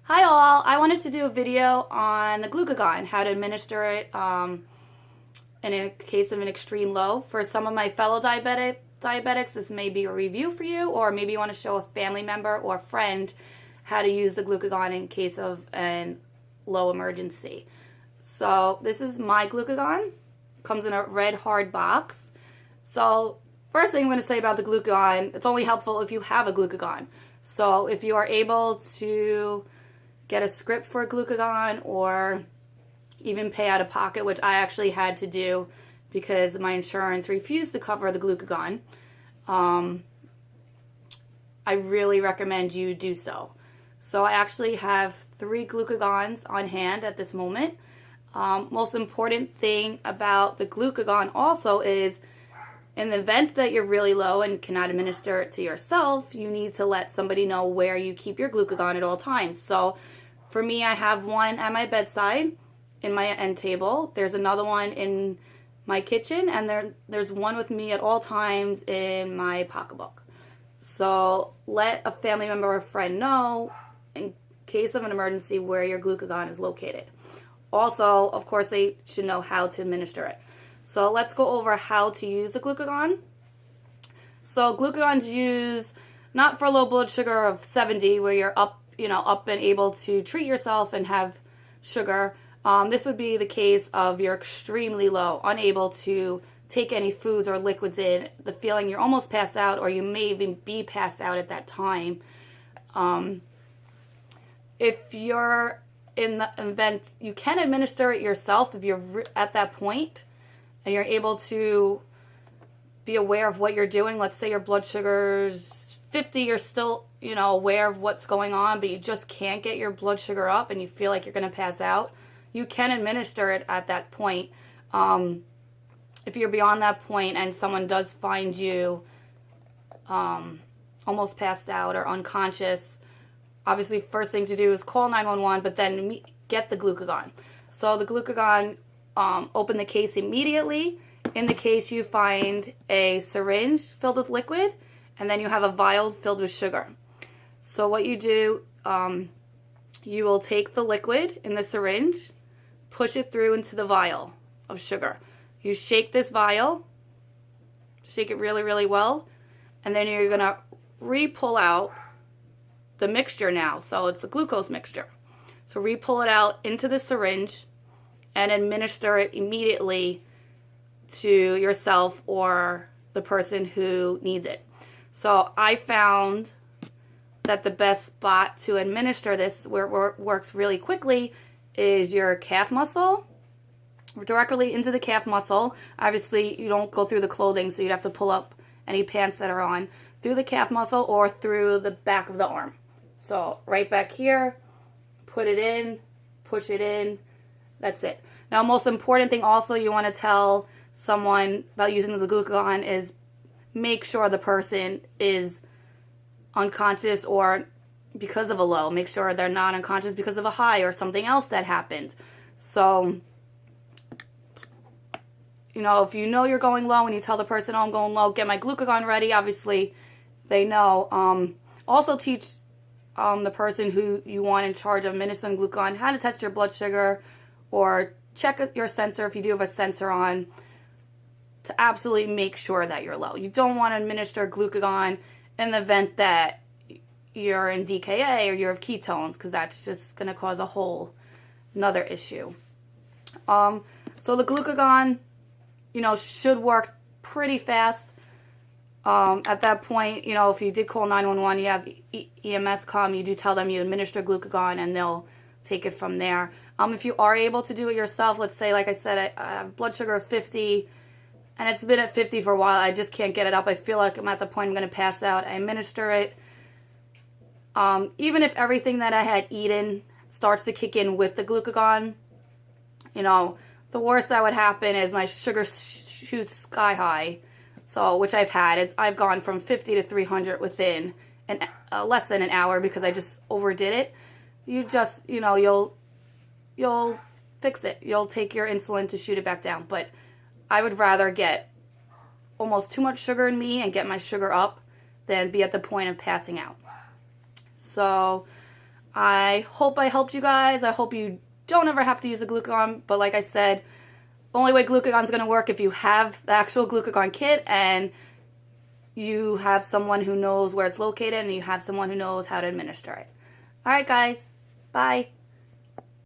Hi all, I wanted to do a video on the glucagon, how to administer it in a case of an extreme low. For some of my fellow diabetics, this may be a review for you, or maybe you want to show a family member or friend how to use the glucagon in case of a low emergency. So this is my glucagon. Comes in a red hard box. So first thing I'm going to say about the glucagon, it's only helpful if you have a glucagon. So if you are able to get a script for a glucagon or even pay out of pocket, which I actually had to do because my insurance refused to cover the glucagon, I really recommend you do so. So I actually have 3 glucagons on hand at this moment. Most important thing about the glucagon also is, in the event that you're really low and cannot administer it to yourself, you need to let somebody know where you keep your glucagon at all times. So for me, I have one at my bedside in my end table. There's another one in my kitchen, and there's one with me at all times in my pocketbook. So let a family member or friend know in case of an emergency where your glucagon is located. Also, of course, they should know how to administer it. So let's go over how to use the glucagon. So glucagon's used not for low blood sugar of 70 where you're up and able to treat yourself and have sugar. This would be the case of you're extremely low, unable to take any foods or liquids in, the feeling you're almost passed out, or you may even be passed out at that time. If you're in the event, you can administer it yourself if you're at that point and you're able to be aware of what you're doing. Let's say your blood sugar's 50, you're still, aware of what's going on, but you just can't get your blood sugar up and you feel like you're going to pass out. You can administer it at that point. If you're beyond that point and someone does find you almost passed out or unconscious, obviously first thing to do is call 911, but then get the glucagon. So the glucagon, open the case immediately. In the case you find a syringe filled with liquid, and then you have a vial filled with sugar. So what you do, you will take the liquid in the syringe, push it through into the vial of sugar. You shake this vial, shake it really, really well, and then you're going to re-pull out the mixture now. So it's a glucose mixture. So re-pull it out into the syringe and administer it immediately to yourself or the person who needs it. So I found that the best spot to administer this, where it works really quickly, is your calf muscle, directly into the calf muscle. Obviously, you don't go through the clothing, so you'd have to pull up any pants that are on, through the calf muscle or through the back of the arm. So right back here, put it in, push it in, that's it. Now, most important thing also you want to tell someone about using the glucagon is make sure the person is unconscious or because of a low. Make sure they're not unconscious because of a high or something else that happened. So, if you know you're going low and you tell the person, oh, I'm going low, get my glucagon ready, obviously they know. Also teach the person who you want in charge of administering glucagon how to test your blood sugar or check your sensor if you do have a sensor on, to absolutely make sure that you're low. You don't want to administer glucagon in the event that you're in DKA or you have ketones, because that's just going to cause a whole another issue. So the glucagon, should work pretty fast. At that point, if you did call 911, you have EMS come, you do tell them you administer glucagon and they'll take it from there. If you are able to do it yourself, let's say, like I said, I have blood sugar of 50 and it's been at 50 for a while, I just can't get it up, I feel like I'm at the point I'm going to pass out, I administer it. Even if everything that I had eaten starts to kick in with the glucagon, the worst that would happen is my sugar shoots sky high. So, which I've had. I've gone from 50 to 300 within less than an hour because I just overdid it. You just, you'll fix it. You'll take your insulin to shoot it back down. But I would rather get almost too much sugar in me and get my sugar up than be at the point of passing out. So I hope I helped you guys. I hope you don't ever have to use a glucagon, but like I said, only way glucagon's going to work if you have the actual glucagon kit and you have someone who knows where it's located and you have someone who knows how to administer it. All right, guys. Bye.